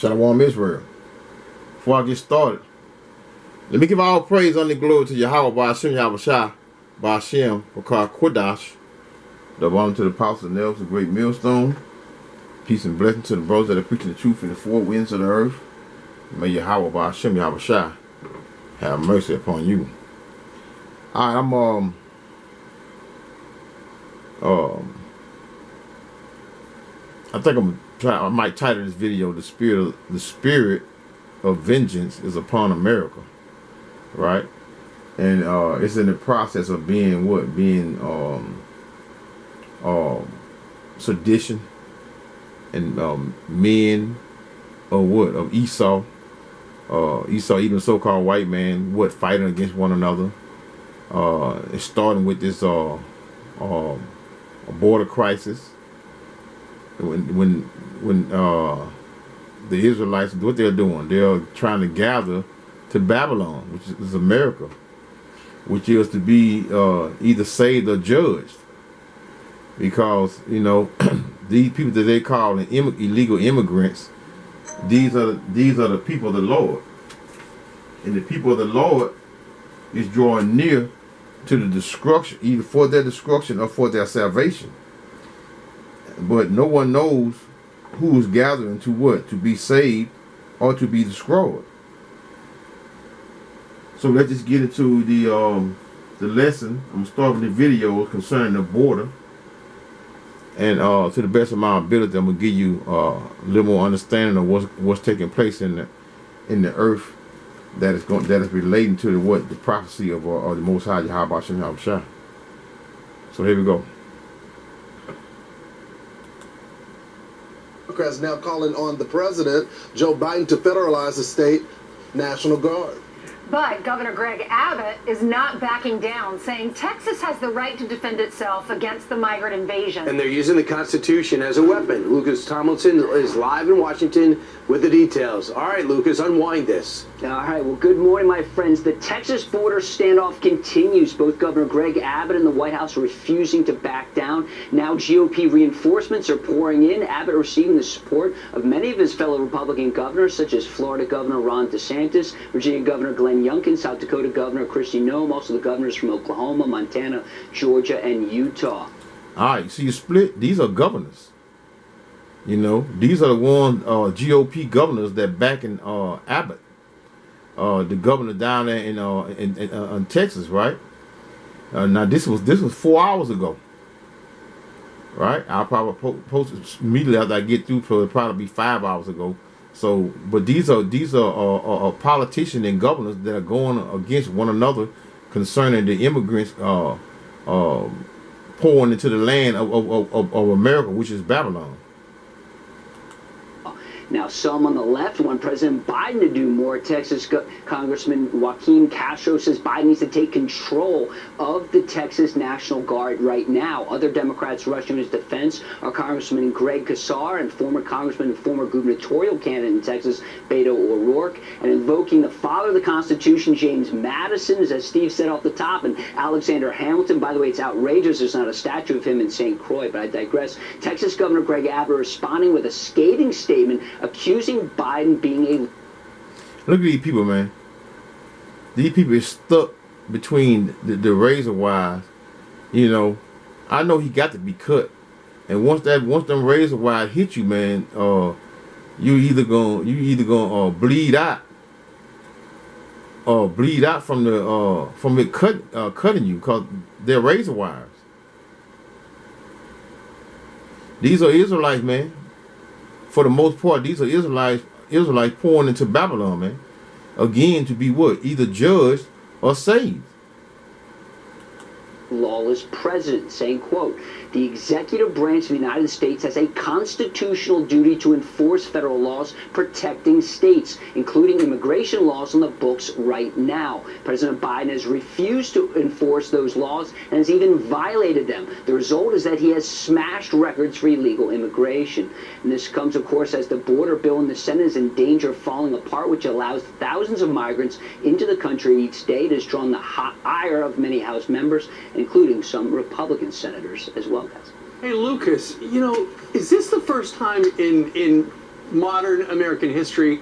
Shalom Israel. Before I get started, let me give all praise and glory to Yahweh by Hashem Yahushua by Hashem Bakar Kodash. The honor to the apostles and elders, the great millstone. Peace and blessing to the brothers that are preaching the truth in the four winds of the earth. May Yahweh by Hashem Yahushua have mercy upon you. Alright, I think I might title this video the spirit of vengeance is upon America, right? And it's in the process of being what? Being sedition and men of what? Of Esau. Esau, even so-called white man, what, fighting against one another. It's starting with this border crisis. When the Israelites, what they're doing, they're trying to gather to Babylon, which is America, which is to be either saved or judged, because these people that they call illegal immigrants, these are the people of the Lord, and the people of the Lord is drawing near to the destruction, either for their destruction or for their salvation. But no one knows who is gathering to what? To be saved or to be destroyed. So let's just get into the lesson. I'm starting the video concerning the border. And to the best of my ability, I'm gonna give you a little more understanding of what's taking place in the earth that is relating to the prophecy of the Most High Yahweh Hashem Yahushua. So here we go. Democrats now calling on the president, Joe Biden, to federalize the state National Guard. But Governor Greg Abbott is not backing down, saying Texas has the right to defend itself against the migrant invasion. And they're using the Constitution as a weapon. Lucas Tomlinson is live in Washington with the details. All right, Lucas, unwind this. All right, well, good morning, my friends. The Texas border standoff continues. Both Governor Greg Abbott and the White House are refusing to back down. Now GOP reinforcements are pouring in. Abbott receiving the support of many of his fellow Republican governors, such as Florida Governor Ron DeSantis, Virginia Governor Glenn Youngkin, South Dakota Governor Kristi Noem, also the governors from Oklahoma, Montana, Georgia, and Utah. All right, so you split. These are governors. These are the ones GOP governors that backing Abbott, the governor down there in Texas, right? Now this was 4 hours ago, right? I'll probably post it immediately after I get through. So it'll probably be 5 hours ago. So, but these are politicians and governors that are going against one another concerning the immigrants pouring into the land of America, which is Babylon. Now, some on the left want President Biden to do more. Texas Congressman Joaquin Castro says Biden needs to take control of the Texas National Guard right now. Other Democrats rushing to his defense are Congressman Greg Casar and former Congressman and former gubernatorial candidate in Texas, Beto O'Rourke, and invoking the father of the Constitution, James Madison, as Steve said off the top, and Alexander Hamilton. By the way, it's outrageous there's not a statue of him in St. Croix, but I digress. Texas Governor Greg Abbott responding with a scathing statement accusing Biden being a... Look at these people, man. These people are stuck between the razor wires. I know he got to be cut. And once them razor wires hit you, man, you either gonna bleed out, or bleed out from it cutting you, because they're razor wires. These are Israelites, man. For the most part, these are Israelites pouring into Babylon, man. Again, to be what? Either judged or saved. Lawless president, saying, quote, the executive branch of the United States has a constitutional duty to enforce federal laws protecting states, including immigration laws on the books right now. President Biden has refused to enforce those laws and has even violated them. The result is that he has smashed records for illegal immigration. And this comes, of course, as the border bill in the Senate is in danger of falling apart, which allows thousands of migrants into the country each day. It has drawn the hot ire of many House members, including some Republican senators as well, guys. Hey, Lucas, is this the first time in modern American history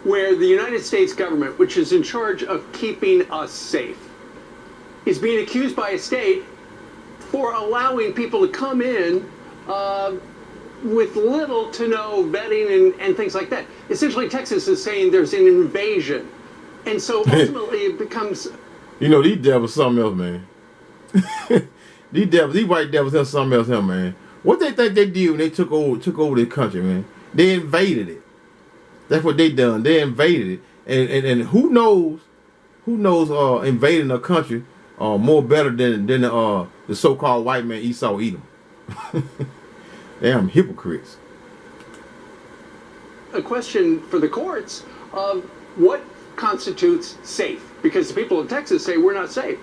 where the United States government, which is in charge of keeping us safe, is being accused by a state for allowing people to come in with little to no vetting and things like that. Essentially, Texas is saying there's an invasion. And so ultimately it becomes... You know, these devils something else, man. These white devils are something else, man. What they think they did when they took over this country, man? They invaded it. That's what they done. They invaded it. And who knows invading a country more better than the so-called white man Esau Edom. Damn hypocrites. A question for the courts of what constitutes safe, because the people of Texas say we're not safe.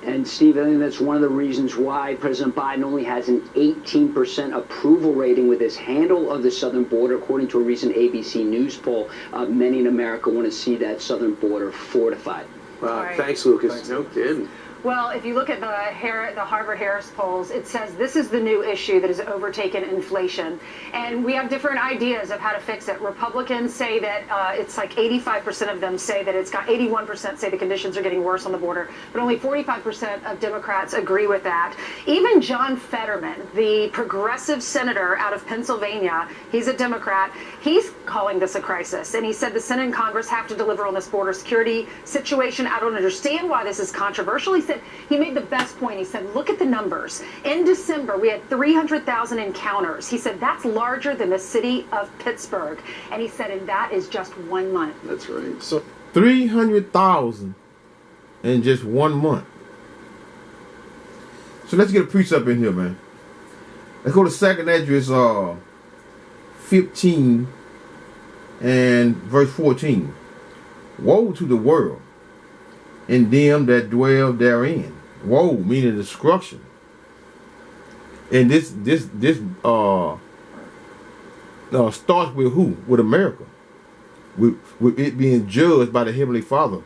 And Steve, I think that's one of the reasons why President Biden only has an 18% approval rating with his handle of the southern border, according to a recent ABC News poll. Many in America want to see that southern border fortified. Right. Thanks, Lucas. Thanks. No kidding. Well, if you look at the Harvard-Harris polls, it says this is the new issue that has overtaken inflation. And we have different ideas of how to fix it. Republicans say that it's like 85% of them say that 81% say the conditions are getting worse on the border, but only 45% of Democrats agree with that. Even John Fetterman, the progressive senator out of Pennsylvania, he's a Democrat, he's calling this a crisis. And he said the Senate and Congress have to deliver on this border security situation. I don't understand why this is controversial. He said he made the best point. He said, look at the numbers. In December, we had 300,000 encounters. He said, that's larger than the city of Pittsburgh. And he said, and that is just 1 month. That's right. So 300,000 in just 1 month. So let's get a preach up in here, man. Let's go to second Esdras 15 and verse 14. Woe to the world and them that dwell therein. Woe, meaning destruction. And this starts with who? With America. With it being judged by the Heavenly Father.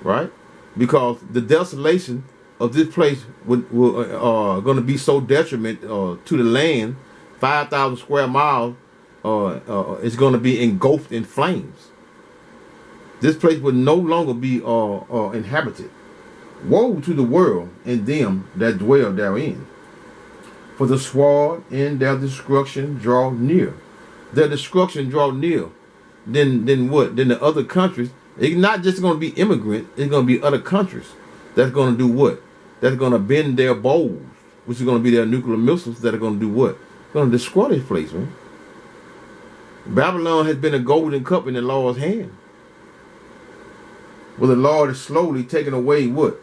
Right? Because the desolation of this place will going to be so detriment to the land. 5,000 square miles is going to be engulfed in flames. This place will no longer be inhabited. Woe to the world and them that dwell therein. For the sword and their destruction draw near. Their destruction draw near. Then what? Then the other countries. It's not just going to be immigrants. It's going to be other countries that's going to do what? That's going to bend their bows, which is going to be their nuclear missiles that are going to do what? Going to destroy this place, man. Babylon has been a golden cup in the Lord's hand. Well, the Lord is slowly taking away what?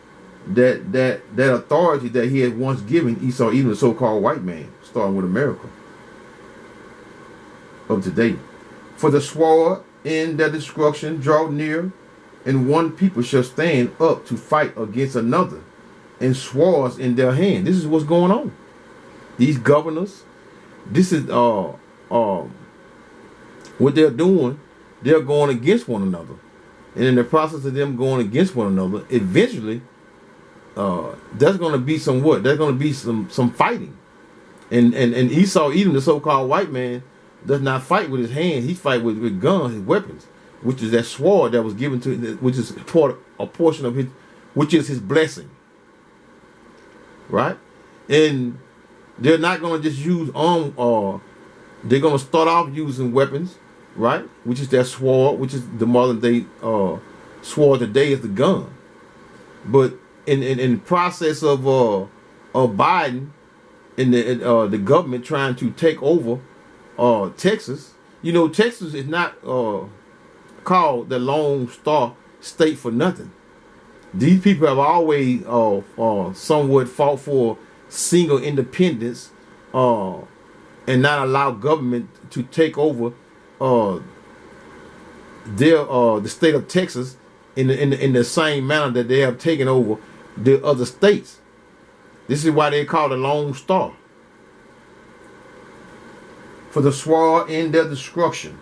That authority that he had once given Esau, even the so-called white man, starting with America of today. For the sword and their destruction draw near, and one people shall stand up to fight against another, and swords in their hand. This is what's going on. These governors, this is what they're doing. They're going against one another. And in the process of them going against one another, eventually, there's going to be some what? There's going to be some fighting. And Esau, even the so-called white man, does not fight with his hands. He fight with guns, his weapons, which is that sword that was given to him, which is a portion of his, which is his blessing. Right? And they're not going to just use they're going to start off using weapons. Right, which is that sword, which is the modern day sword today is the gun. But in the process of Biden and the government trying to take over Texas, you know, Texas is not called the Lone Star State for nothing. These people have always somewhat fought for single independence and not allow government to take over the state of Texas in the same manner that they have taken over the other states. This is why they call it a Lone Star. For the sword and their destruction.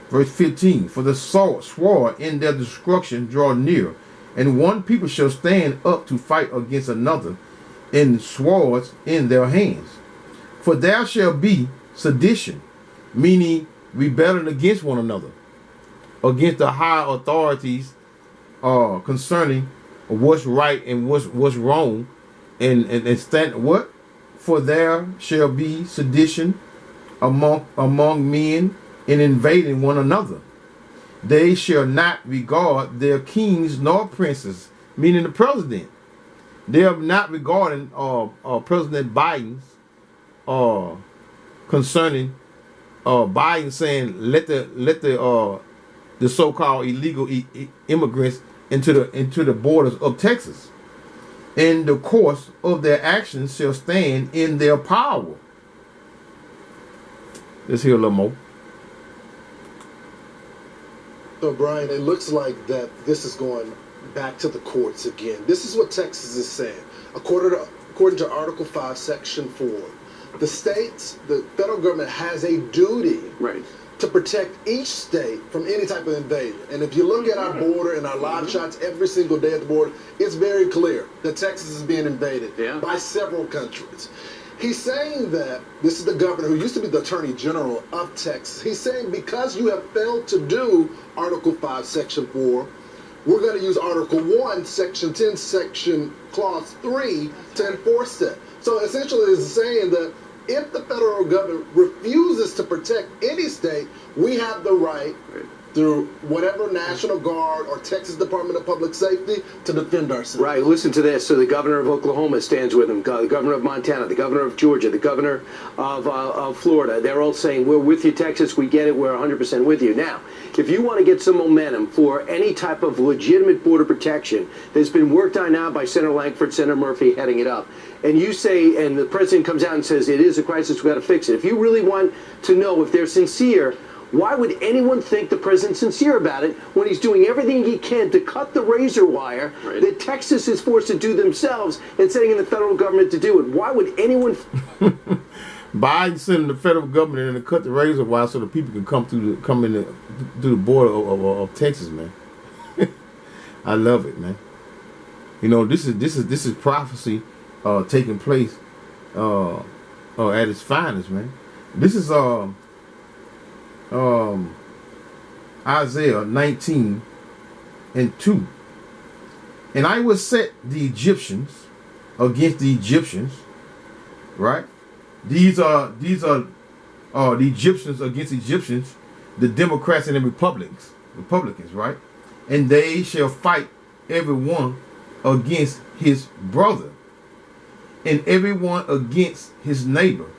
Verse 15. For the sword and their destruction draw near, and one people shall stand up to fight against another, and swords in their hands. For there shall be sedition meaning rebelling against one another, against the higher authorities concerning what's right and what's wrong, and stand what? For there shall be sedition among men and invading one another. They shall not regard their kings nor princes, meaning the president. They are not regarding President Biden's concerning Biden saying let the so-called illegal immigrants into the borders of Texas. In the course of their actions shall stand in their power. Let's hear a little more. So, Brian, it looks like that this is going back to the courts again. This is what Texas is saying. According to Article 5, Section 4, the federal government has a duty to protect each state from any type of invasion. And if you look at our border and our live shots every single day at the border, it's very clear that Texas is being invaded by several countries. He's saying that, this is the governor who used to be the Attorney General of Texas. He's saying because you have failed to do Article 5, Section 4, we're going to use Article 1, Section 10, Clause 3 to enforce that. So essentially it's saying that if the federal government refuses to protect any state, we have the right through whatever National Guard or Texas Department of Public Safety to defend ourselves. Right, listen to this. So the governor of Oklahoma stands with him, the governor of Montana, the governor of Georgia, the governor of Florida. They're all saying, we're with you, Texas, we get it, we're 100% with you. Now, if you want to get some momentum for any type of legitimate border protection that's been worked on now by Senator Langford, Senator Murphy heading it up, and you say, and the president comes out and says, it is a crisis, we've got to fix it. If you really want to know if they're sincere, why would anyone think the president's sincere about it when he's doing everything he can to cut the razor wire that Texas is forced to do themselves and sending in the federal government to do it? Why would anyone... Biden sending the federal government in to cut the razor wire so the people can come through the border of Texas, man. I love it, man. You know, this is prophecy taking place at its finest, man. This is Isaiah 19:2. And I will set the Egyptians against the Egyptians, right? These are the Egyptians against Egyptians, the Democrats and the Republicans, right? And they shall fight everyone against his brother, and everyone against his neighbor,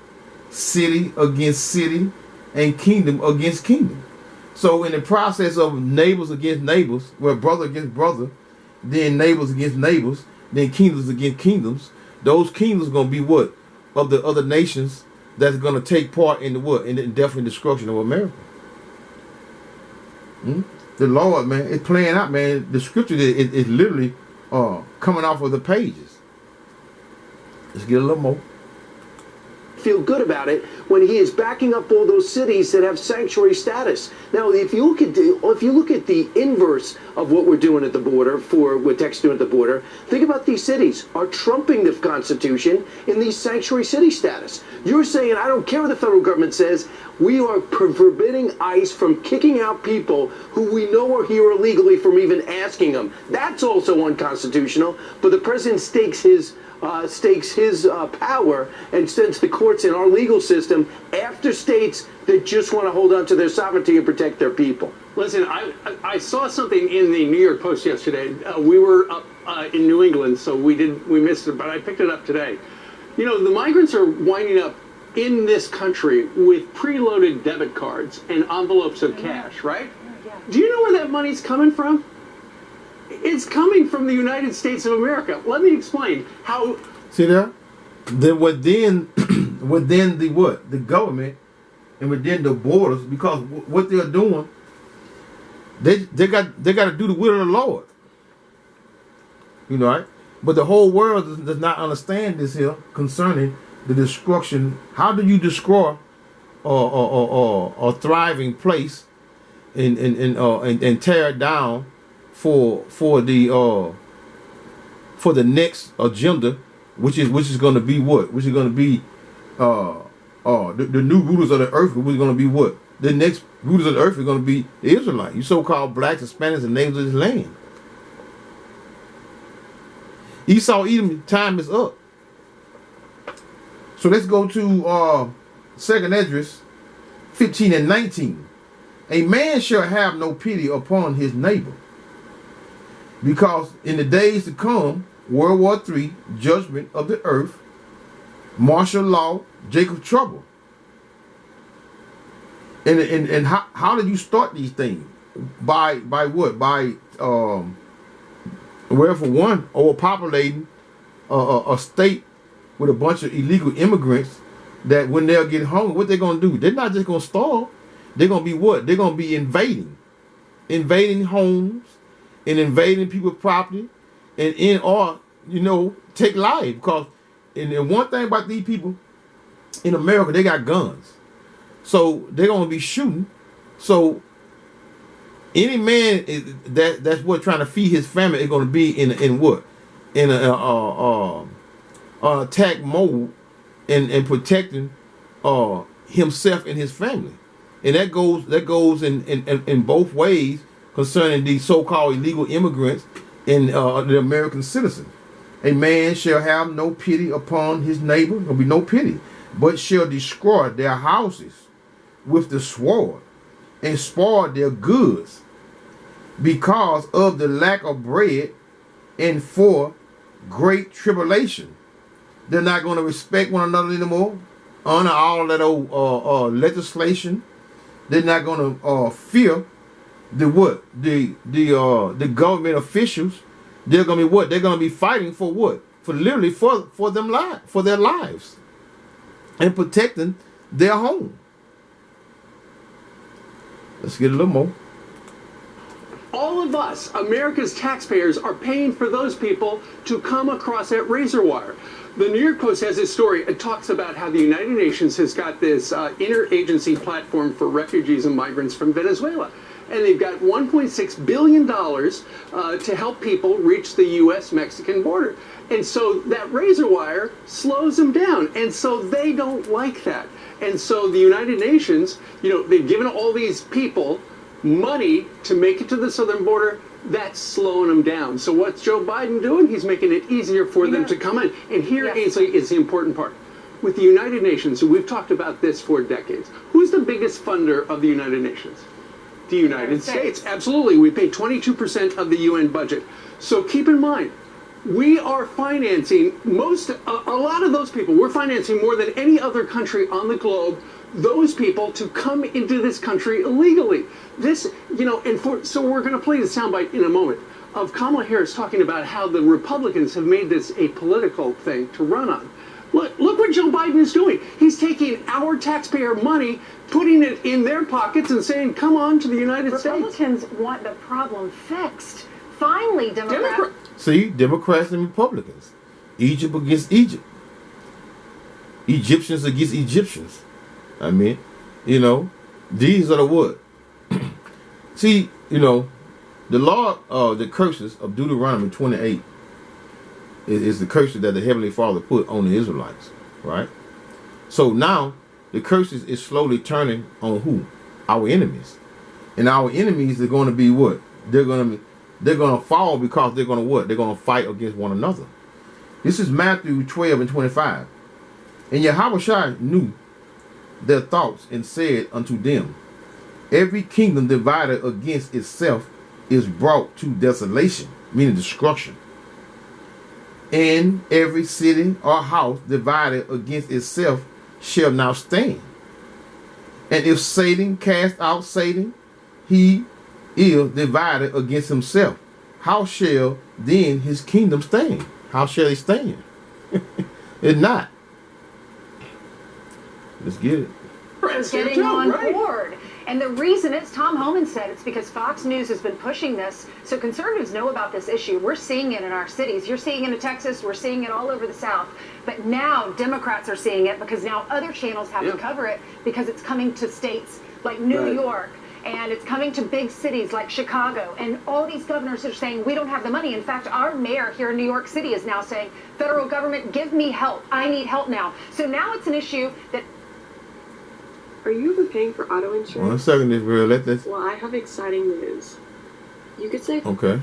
city against city, and kingdom against kingdom. So in the process of neighbors against neighbors, where brother against brother, then neighbors against neighbors, then kingdoms against kingdoms, those kingdoms are going to be what? Of the other nations that's going to take part in the what? In the death and destruction of America. The Lord, man, it's playing out, man. The scripture is literally coming off of the pages. Let's get a little more. Feel good about it when he is backing up all those cities that have sanctuary status. Now, if you look at the inverse of what we're doing at the border, for what Texas doing at the border, think about these cities are trumping the Constitution in these sanctuary city status. You're saying, I don't care what the federal government says, we are forbidding ICE from kicking out people who we know are here illegally from even asking them. That's also unconstitutional, but the president stakes his power and sends the courts in our legal system after states that just want to hold on to their sovereignty and protect their people. Listen, I saw something in the New York Post yesterday. We were up in New England, so we missed it, but I picked it up today. You know, the migrants are winding up in this country with preloaded debit cards and envelopes of cash, right? Do you know where that money's coming from? It's coming from the United States of America. Let me explain how. See there? Then within the government and within the borders, because what they're doing, they got to do the will of the Lord. You know, right? But the whole world does not understand this here concerning the destruction. How do you destroy a thriving place and tear it down for the next agenda, which is going to be what? Which is going to be the new rulers of the earth was going to be what? The next rulers of the earth are going to be the Israelites. You so-called blacks, Hispanics, and natives of this land. Esau, Edom, time is up. So let's go to 2nd Esdras 15 and 19. A man shall have no pity upon his neighbor, because in the days to come, World War III, judgment of the earth, martial law, Jacob's trouble. And how did you start these things? By what? By well, for one, overpopulating a state with a bunch of illegal immigrants that when they'll get hungry, what they're going to do? They're not just going to starve. They're going to be what? They're going to be invading homes and invading people's property and take life. Because and one thing about these people in America, they got guns. So they're going to be shooting. So any man that's what trying to feed his family is going to be in what? In a attack mode and protecting himself and his family. And that goes in both ways concerning these so-called illegal immigrants and the American citizen. A man shall have no pity upon his neighbor, there'll be no pity, but shall destroy their houses with the sword and spoil their goods because of the lack of bread and for great tribulation. They're not going to respect one another anymore, honor all that old legislation. They're not going to fear the what? The government officials. They're going to be what? They're going to be fighting for what? For literally for their lives and protecting their home. Let's get a little more. All of us, America's taxpayers, are paying for those people to come across that razor wire. The New York Post has this story. It talks about how the United Nations has got this interagency platform for refugees and migrants from Venezuela. And they've got $1.6 billion to help people reach the U.S.-Mexican border. And so that razor wire slows them down. And so they don't like that. And so the United Nations, they've given all these people money to make it to the southern border. That's slowing them down. So what's Joe Biden doing? He's making it easier for them to come in. And here, Ainsley, is the important part. With the United Nations, we've talked about this for decades. Who's the biggest funder of the United Nations? The United States. Absolutely. We pay 22% of the UN budget. So keep in mind, we are financing a lot of those people. We're financing more than any other country on the globe, those people to come into this country illegally. So we're going to play the soundbite in a moment of Kamala Harris talking about how the Republicans have made this a political thing to run on. Look what Joe Biden is doing. He's taking our taxpayer money, putting it in their pockets and saying, come on to the United States. Republicans want the problem fixed. Finally, Democrats. See, Democrats and Republicans. Egypt against Egypt. Egyptians against Egyptians. I mean, these are the what? See, the law, the curses of Deuteronomy 28 is the curses that the Heavenly Father put on the Israelites, right? So now the curses is slowly turning on who? Our enemies. And our enemies are going to be what? They're going to fall because they're going to what? They're going to fight against one another. This is Matthew 12 and 25. And Yahweh knew their thoughts and said unto them, every kingdom divided against itself is brought to desolation, meaning destruction. And every city or house divided against itself shall not stand. And if Satan cast out Satan, he is divided against himself. How shall then his kingdom stand? How shall he stand? It's not. Let's get it. Is getting on board. And the reason is, Tom Homan said, it's because Fox News has been pushing this. So conservatives know about this issue. We're seeing it in our cities. You're seeing it in Texas. We're seeing it all over the South. But now Democrats are seeing it because now other channels have to cover it because it's coming to states like New York. And it's coming to big cities like Chicago. And all these governors are saying, we don't have the money. In fact, our mayor here in New York City is now saying, federal government, give me help. I need help now. So now it's an issue that Are you overpaying for auto insurance? 1 second, this girl. Let this. Well, I have exciting news. You could say Okay.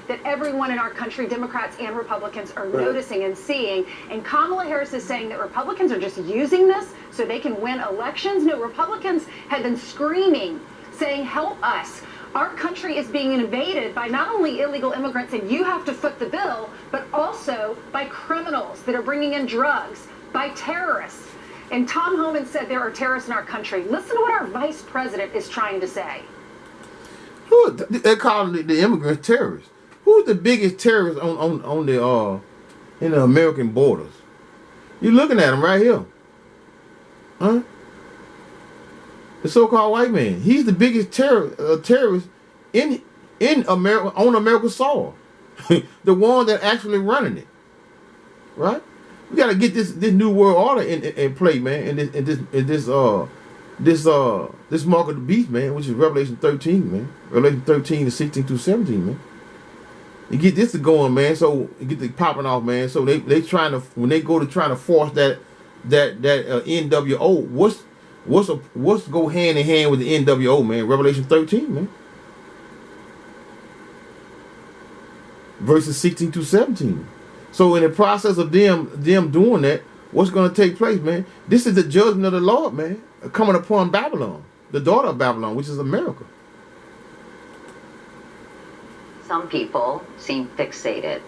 That everyone in our country, Democrats and Republicans, are noticing and seeing. And Kamala Harris is saying that Republicans are just using this so they can win elections. No, Republicans have been screaming, saying, help us. Our country is being invaded by not only illegal immigrants, and you have to foot the bill, but also by criminals that are bringing in drugs, by terrorists. And Tom Homan said there are terrorists in our country. Listen to what our vice president is trying to say. Who they call the immigrants terrorists? Who's the biggest terrorist on the in the American borders? You're looking at him right here, huh? The so-called white man. He's the biggest terrorist in America, on America's soil. The one that actually running it, right? We got to get this new world order in play, man. And this mark of the beast, man, which is Revelation 13, man. Revelation 13 to 16 through 17, man. You get this to going, man. So you get the popping off, man. So they trying to, when they go to trying to force that NWO. What's go hand in hand with the NWO, man? Revelation 13, man. Verses 16 to 17. So in the process of them doing that, what's going to take place, man? This is the judgment of the Lord, man, coming upon Babylon, the daughter of Babylon, which is America. Some people seem fixated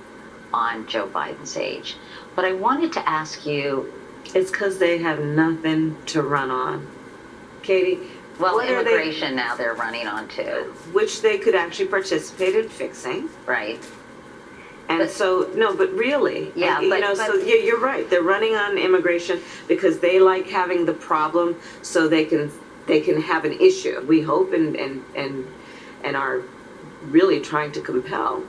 on Joe Biden's age. But I wanted to ask you... It's because they have nothing to run on. Katie, well, immigration now they're running on too. Which they could actually participate in fixing. Right. And but, so, no, but really, yeah, so yeah, you're right. They're running on immigration because they like having the problem so they can have an issue. We hope and are really trying to compel,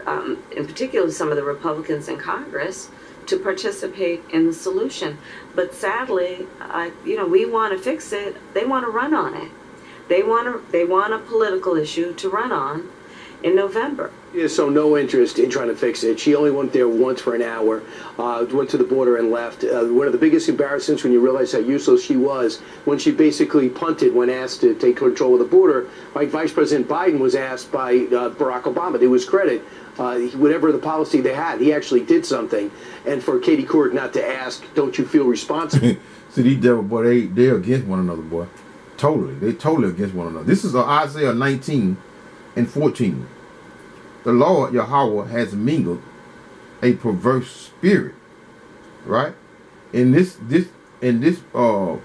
in particular, some of the Republicans in Congress to participate in the solution. But sadly, we want to fix it. They want to run on it. They want a political issue to run on in November. Yeah, so no interest in trying to fix it. She only went there once for an hour, went to the border and left. One of the biggest embarrassments when you realize how useless she was, when she basically punted when asked to take control of the border. Like Vice President Biden was asked by Barack Obama, to his credit, whatever the policy they had, he actually did something. And for Katie Couric not to ask, don't you feel responsible? See, these devil, boy, they're against one another, boy. Totally. They're totally against one another. This is Isaiah 19 and 14. The Lord Yahweh has mingled a perverse spirit, right? In this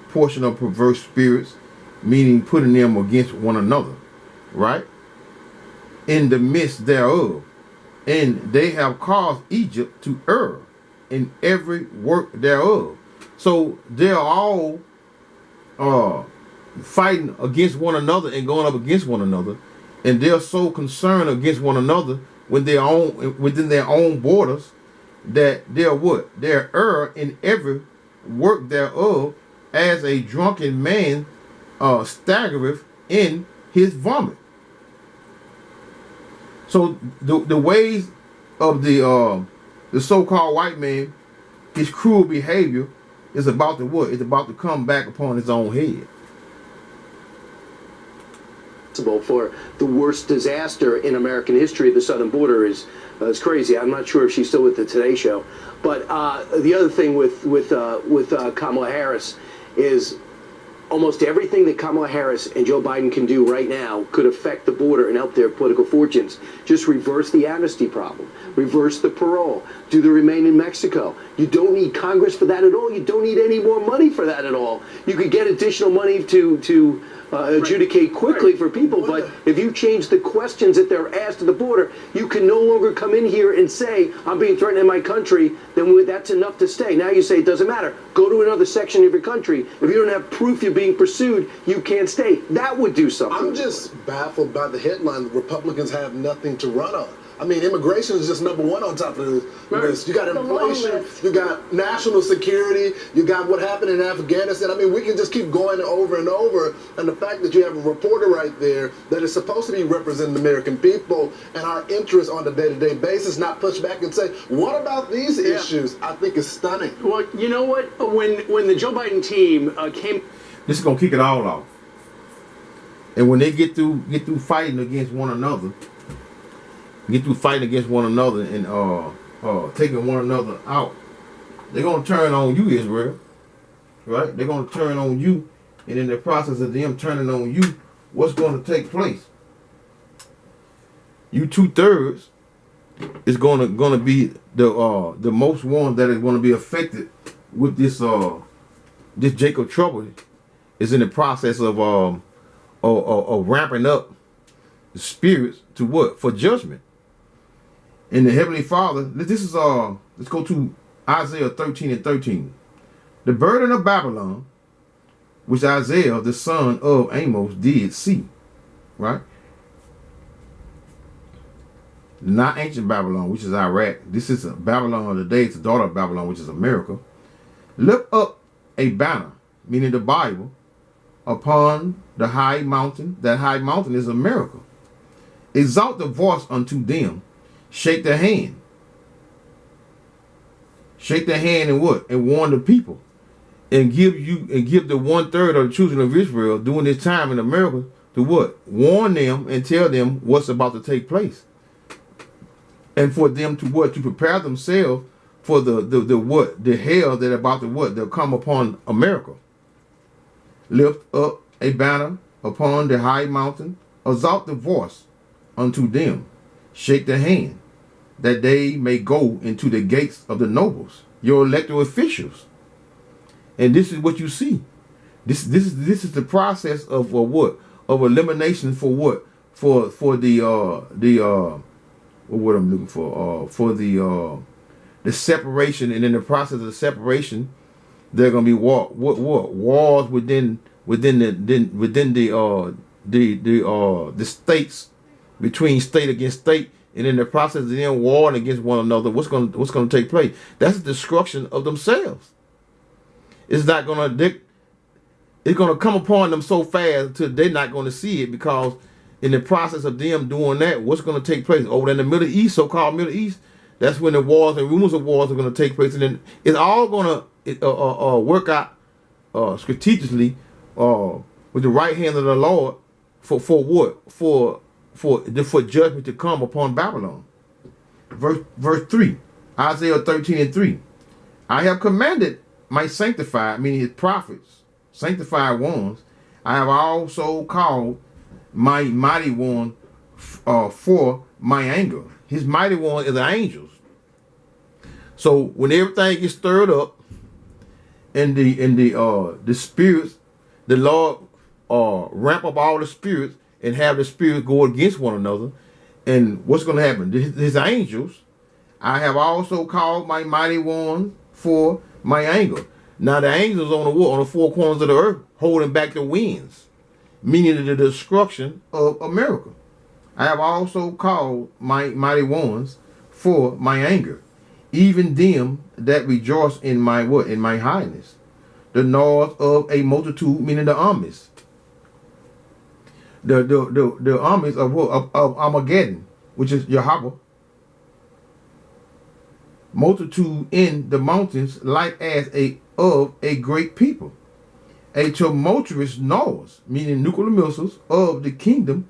portion of perverse spirits, meaning putting them against one another, right? In the midst thereof, and they have caused Egypt to err in every work thereof. So they're all fighting against one another and going up against one another. And they're so concerned against one another within their own borders that they're what? They're err in every work thereof, as a drunken man staggereth in his vomit. So the ways of the so-called white man, his cruel behavior is about to what? It's about to come back upon his own head. For the worst disaster in American history, the southern border is crazy. I'm not sure if she's still with the Today Show, but the other thing with Kamala Harris is almost everything that Kamala Harris and Joe Biden can do right now could affect the border and help their political fortunes. Just reverse the amnesty problem, reverse the parole, do the remain in Mexico. You don't need Congress for that at all. You don't need any more money for that at all. You could get additional money to adjudicate quickly for people, but if you change the questions that they're asked at the border, you can no longer come in here and say, I'm being threatened in my country, then that's enough to stay. Now you say it doesn't matter. Go to another section of your country. If you don't have proof you're being pursued, you can't stay. That would do something. I'm just baffled by the headline, Republicans have nothing to run on. I mean, immigration is just number one on top of this list. You got inflation, you got national security, you got what happened in Afghanistan. I mean, we can just keep going over and over. And the fact that you have a reporter right there that is supposed to be representing the American people and our interests on a day-to-day basis, not push back and say, what about these issues? I think is stunning. Well, you know what? When the Joe Biden team came... This is going to kick it all off. And when they get through fighting against one another, and taking one another out, they're going to turn on you, Israel. Right? They're going to turn on you, and in the process of them turning on you, what's going to take place? You 2/3 is going to be the most ones that is going to be affected with this Jacob trouble is in the process of ramping up the spirits to what? For judgment. And the Heavenly Father, this is let's go to Isaiah 13:13. The burden of Babylon, which Isaiah, the son of Amos, did see. Right? Not ancient Babylon, which is Iraq. This is Babylon of the day. It's the daughter of Babylon, which is America. Lift up a banner, meaning the Bible, upon the high mountain. That high mountain is America. Exalt the voice unto them. Shake their hand. Shake their hand and what? And warn the people. And give the 1/3 of the children of Israel during this time in America to what? Warn them and tell them what's about to take place. And for them to what? To prepare themselves for the hell that about to what? They'll come upon America. Lift up a banner upon the high mountain. Exalt the voice unto them. Shake the hand, that they may go into the gates of the nobles, your elected officials. And this is what you see. This is the process of what? Of elimination for what? For the what I'm looking for the separation, and in the process of the separation, there are gonna be wars within the states, between state against state, and in the process of them warring against one another, what's gonna take place? That's the destruction of themselves. It's not gonna it's gonna come upon them so fast until they're not gonna see it, because in the process of them doing that, what's gonna take place over in the Middle East, so-called Middle East? That's when the wars and rumors of wars are gonna take place, and then it's all gonna work out strategically with the right hand of the Lord for what? For judgment to come upon Babylon. Verse 3, Isaiah 13:3. I have commanded my sanctified, meaning his prophets, sanctified ones. I have also called my mighty one for my anger. His mighty one is the angels. So when everything gets stirred up, and the spirits, the Lord ramp up all the spirits and have the spirits go against one another. And what's going to happen? His angels, I have also called my mighty one for my anger. Now the angels on the four corners of the earth, holding back the winds, meaning the destruction of America. I have also called my mighty ones for my anger, even them that rejoice in my what? In my highness. The noise of a multitude, meaning the armies. The armies of what? Of Armageddon, which is Yahweh. Multitude in the mountains, like as of a great people. A tumultuous noise, meaning nuclear missiles of the kingdom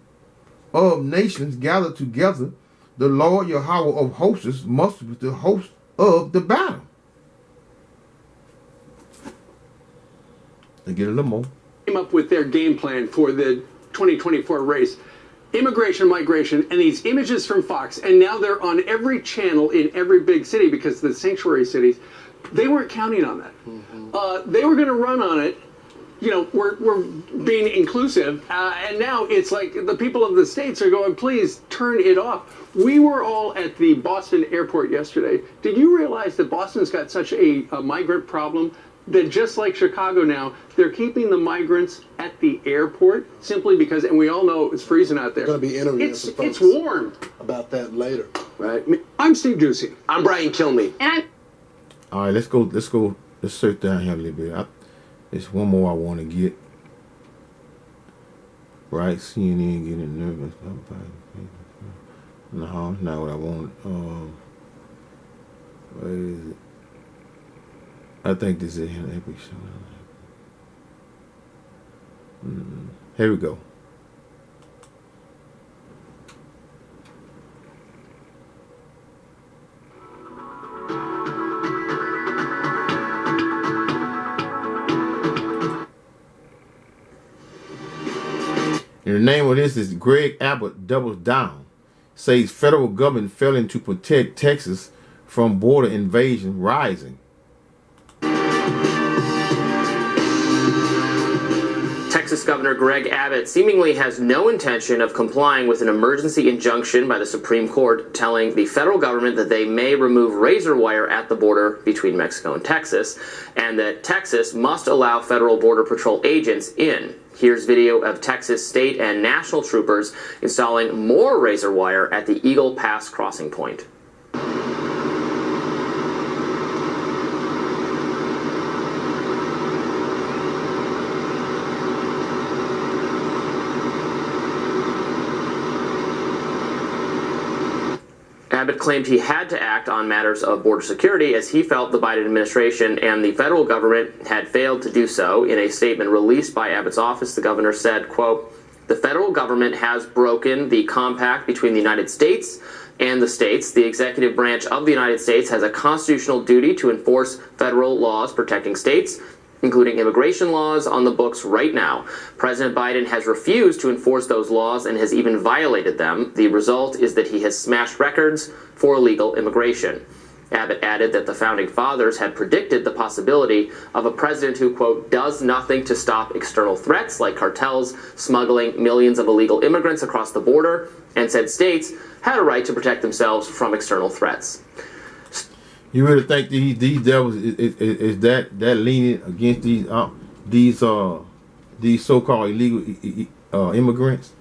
of nations gathered together. The Lord Yahweh of hosts must be the host of the battle. They get a little more. Came up with their game plan for the 2024 race. Immigration, migration, and these images from Fox, and now they're on every channel in every big city because the sanctuary cities, they weren't counting on that. They were going to run on it. You know, we're being inclusive, and now it's like the people of the states are going, please turn it off. We were all at the Boston airport yesterday. Did you realize that Boston's got such a migrant problem that just like Chicago now, they're keeping the migrants at the airport simply because, and we all know it's freezing out there. We're going to be interviewing It's, some folks it's warm. about that later. Right. I'm Steve Ducey. I'm Brian Kilmeade. All right, let's search down here a little bit. There's one more I want to get. Right, CNN getting nervous. No, not what I want. Where is it? I think this is an epic show. Here we go. And the name of this is Greg Abbott doubles down, says federal government failing to protect Texas from border invasion rising. Texas Governor Greg Abbott seemingly has no intention of complying with an emergency injunction by the Supreme Court telling the federal government that they may remove razor wire at the border between Mexico and Texas, and that Texas must allow federal border patrol agents in. Here's video of Texas state and national troopers installing more razor wire at the Eagle Pass crossing point. Abbott claimed he had to act on matters of border security as he felt the Biden administration and the federal government had failed to do so. In a statement released by Abbott's office, the governor said, quote, "The federal government has broken the compact between the United States and the states. The executive branch of the United States has a constitutional duty to enforce federal laws protecting states, including immigration laws on the books right now. President Biden has refused to enforce those laws and has even violated them. The result is that he has smashed records for illegal immigration." Abbott added that the founding fathers had predicted the possibility of a president who, quote, "does nothing to stop external threats like cartels smuggling millions of illegal immigrants across the border," and said states had a right to protect themselves from external threats. You really think these devils is that lenient against these so-called illegal immigrants?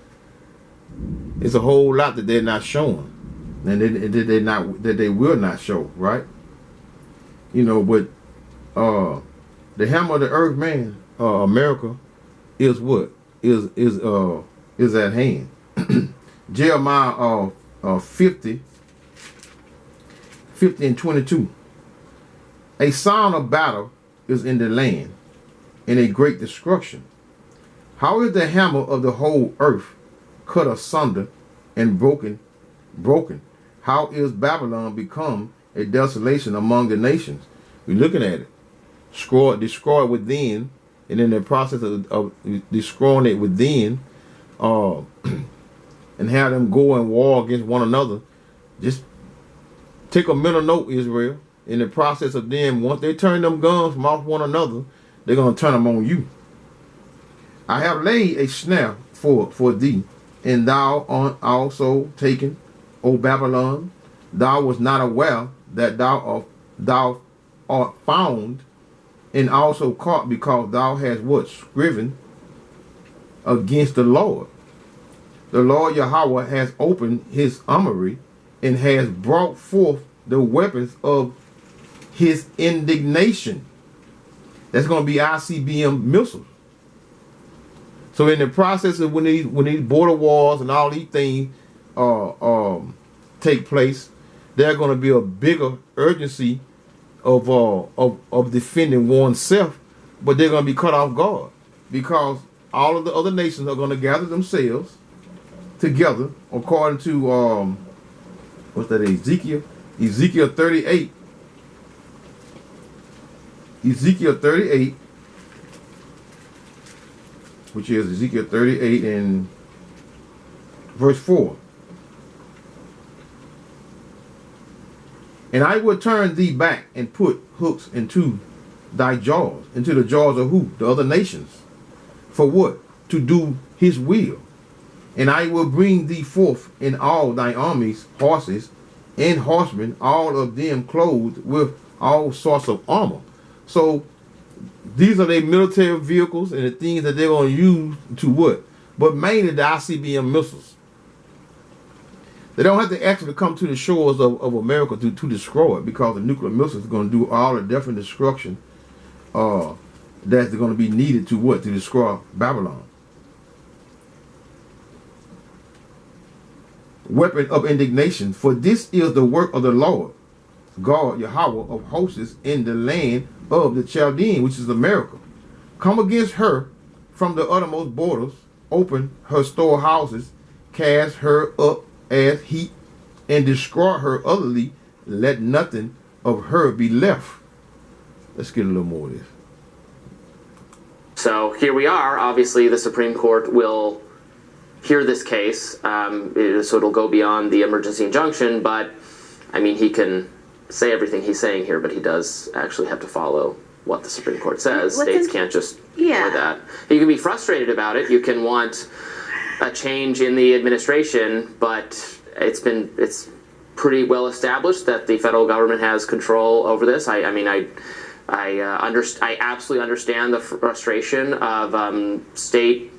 It's a whole lot that they're not showing, and that they will not show, right? You know, but the hammer of the earth, man, America, is what is at hand. Jeremiah 50 and 22. A sound of battle is in the land, and a great destruction. How is the hammer of the whole earth cut asunder and broken? How is Babylon become a desolation among the nations? We're looking at it. Destroyed within, and in the process of destroying it within, and have them go and war against one another. Just take a mental note, Israel. In the process of them, once they turn them guns from off one another, they're going to turn them on you. I have laid a snare for thee, and thou art also taken, O Babylon. Thou wast not aware that thou art found, and also caught, because thou hast what? Striven against the Lord. The Lord Yahweh has opened his armory and has brought forth the weapons of his indignation. That's going to be ICBM missiles. So in the process of when these border wars and all these things take place, there's going to be a bigger urgency of defending oneself, but they're going to be cut off guard because all of the other nations are going to gather themselves together according to what's that, Ezekiel 38. Ezekiel 38, which is Ezekiel 38 and verse 4. And I will turn thee back and put hooks into thy jaws, into the jaws of who? The other nations. For what? To do his will. And I will bring thee forth in all thy armies, horses and horsemen, all of them clothed with all sorts of armor. So these are their military vehicles and the things that they're going to use to what? But mainly the ICBM missiles. They don't have to actually come to the shores of America to destroy it, because the nuclear missiles are going to do all the different destruction that's going to be needed to what? To destroy Babylon. Weapon of indignation, for this is the work of the Lord God Yahweh of hosts in the land of the Chaldean, which is America. Come against her from the uttermost borders, open her storehouses, cast her up as heat, and destroy her utterly. Let nothing of her be left. Let's get a little more of this. So here we are. Obviously, the Supreme Court will hear this case, so it'll go beyond the emergency injunction. But I mean, he can say everything he's saying here, but he does actually have to follow what the Supreme Court says. States can't just ignore that. You can be frustrated about it. You can want a change in the administration, but it's pretty well established that the federal government has control over this. I absolutely understand the frustration of state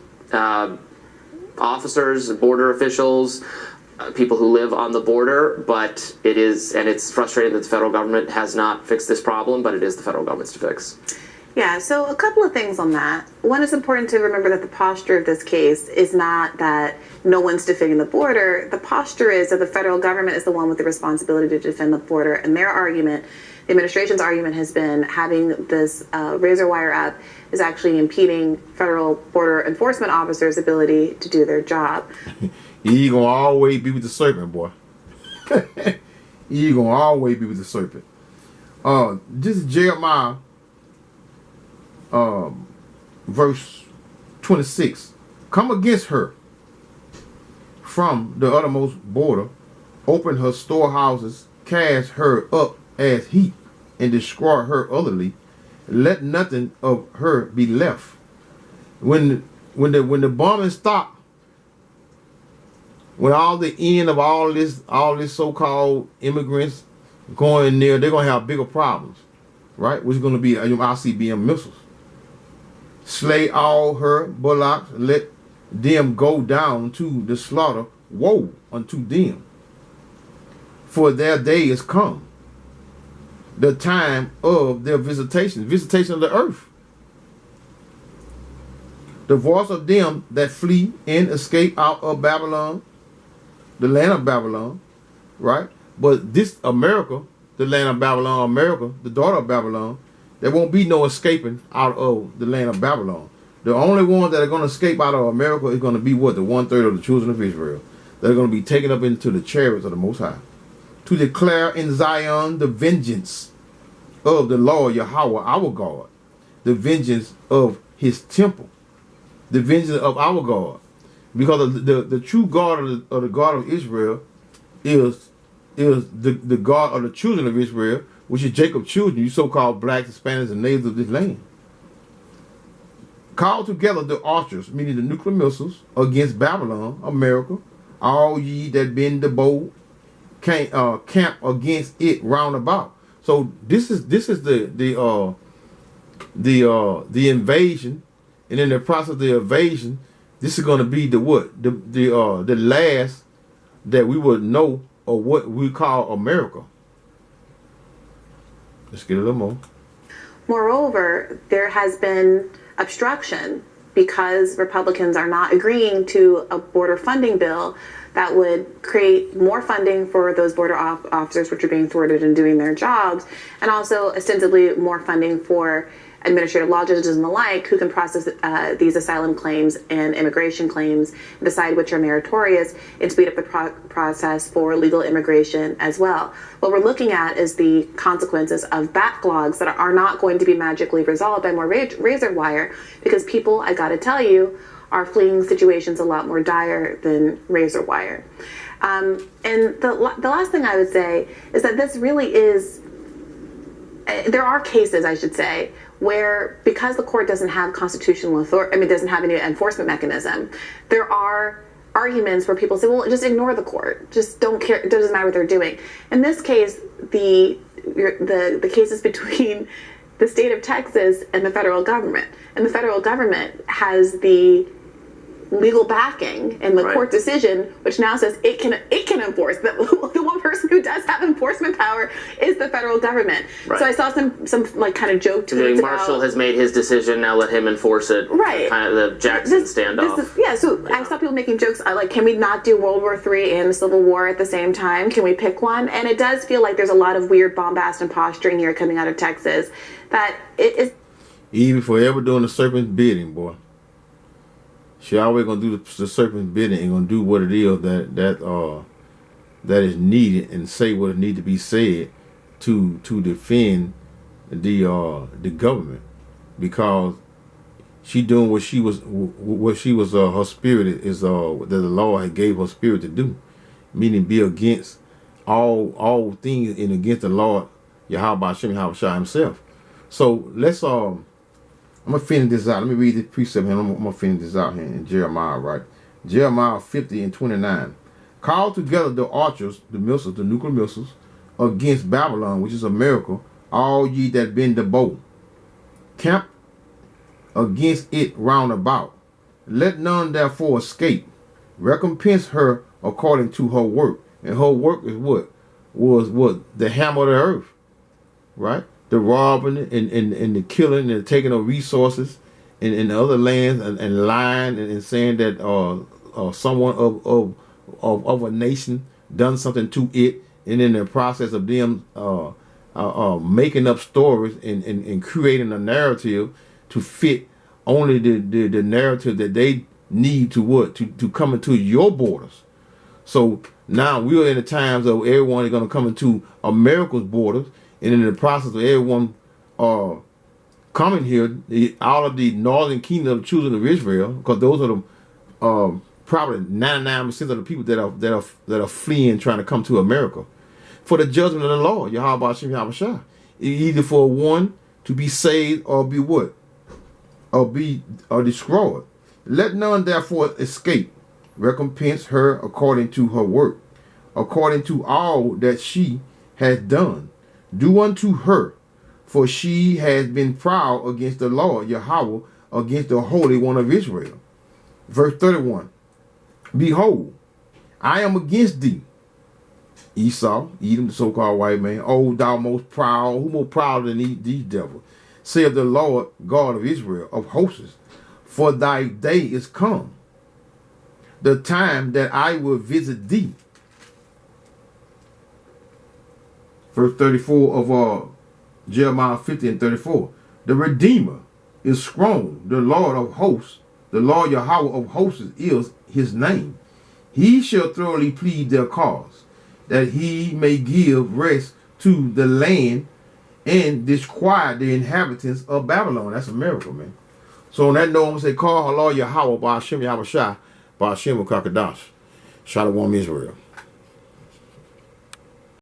officers, border officials, people who live on the border, but it's frustrating that the federal government has not fixed this problem, but it is the federal government's to fix. Yeah, so a couple of things on that. One, is important to remember that the posture of this case is not that no one's defending the border. The posture is that the federal government is the one with the responsibility to defend the border, and their argument, the administration's argument, has been having this razor wire up is actually impeding federal border enforcement officers' ability to do their job. You gonna always be with the serpent, boy. You gonna always be with the serpent. This is Jeremiah, verse 26. Come against her from the uttermost border, open her storehouses, cast her up as heat, and destroy her utterly. Let nothing of her be left. When the bombing stopped, when all the end of all this so-called immigrants going there, they're gonna have bigger problems, right? Which is gonna be ICBM missiles. Slay all her bullocks, let them go down to the slaughter. Woe unto them, for their day is come, the time of their visitation of the earth. The voice of them that flee and escape out of Babylon, the land of Babylon, right? But this America, the land of Babylon, America, the daughter of Babylon, there won't be no escaping out of the land of Babylon. The only ones that are going to escape out of America is going to be what? The 1/3 of the children of Israel. They're going to be taken up into the chariots of the Most High, to declare in Zion the vengeance of the Lord Yahweh our God, the vengeance of his temple, the vengeance of our God. Because the true God of the God of Israel is the God of the children of Israel, which is Jacob's children, you so-called blacks, Hispanics, and natives of this land. Call together the archers, meaning the nuclear missiles, against Babylon, America, all ye that bend the bow, camp against it round about. So this is the invasion, and in the process of the invasion, this is going to be the what? The last that we would know of what we call America. Let's get a little more. Moreover, there has been obstruction because Republicans are not agreeing to a border funding bill that would create more funding for those border officers, which are being thwarted in doing their jobs, and also ostensibly more funding for administrative law judges and the like, who can process these asylum claims and immigration claims and decide which are meritorious and speed up the process for legal immigration as well. What we're looking at is the consequences of backlogs that are not going to be magically resolved by more razor wire, because people, I gotta tell you, are fleeing situations a lot more dire than razor wire. And the last thing I would say is that this really is, there are cases, I should say, where because the court doesn't have constitutional authority, doesn't have any enforcement mechanism, there are arguments where people say, well, just ignore the court, just don't care, it doesn't matter what they're doing. In this case, the cases between the state of Texas and the federal government. And the federal government has the legal backing in the court decision, which now says it can enforce. The one person who does have enforcement power is the federal government. Right. So I saw some like kind of joke tweets Marshall has made his decision, now let him enforce it. Right. Kind of the Jackson standoff. So I saw people making jokes like, can we not do World War III and the Civil War at the same time? Can we pick one? And it does feel like there's a lot of weird bombast and posturing here coming out of Texas that it is. Even forever doing the serpent's bidding, boy. She always gonna do the serpent's bidding and gonna do what it is that is needed and say what it need to be said to defend the government, because she doing what she was her spirit is that the Lord had gave her spirit to do, meaning be against all things and against the Lord Yahweh Shah himself. So let's I'm going to finish this out. Let me read this precept here. I'm going to finish this out here in Jeremiah, right? Jeremiah 50:29. Call together the archers, the missiles, the nuclear missiles, against Babylon, which is a miracle, all ye that bend the bow. Camp against it round about. Let none therefore escape. Recompense her according to her work. And her work is what? Was what? The hammer of the earth. Right? The robbing and the killing and the taking of resources in other lands and lying and saying that someone of a nation done something to it, and in the process of them making up stories and creating a narrative to fit only the narrative that they need to come into your borders. So now we are in the times of everyone is going to come into America's borders. And in the process of everyone coming here, all of the northern kingdom of children of Israel, because those are the probably 99% of the people that are fleeing, trying to come to America, for the judgment of the Lord, Yahweh Shem Shah, either for one to be saved or be what, or destroyed. Let none therefore escape. Recompense her according to her work, according to all that she has done. Do unto her, for she has been proud against the Lord, Yahweh, against the Holy One of Israel. Verse 31. Behold, I am against thee, Esau, Edom, the so-called white man. O thou most proud, who more proud than these devils? Saith the Lord God of Israel, of hosts, for thy day is come, the time that I will visit thee. Verse 34 of Jeremiah 50:34. The Redeemer is strong. The Lord of hosts, the Lord Yahweh of hosts is his name. He shall thoroughly plead their cause, that he may give rest to the land and disquiet the inhabitants of Babylon. That's a miracle, man. So on that note, I'm going to say, call Allah Yahweh, Ba'ashem Yahweh Shah, Ba'ashem Kakadash. Shalom Israel.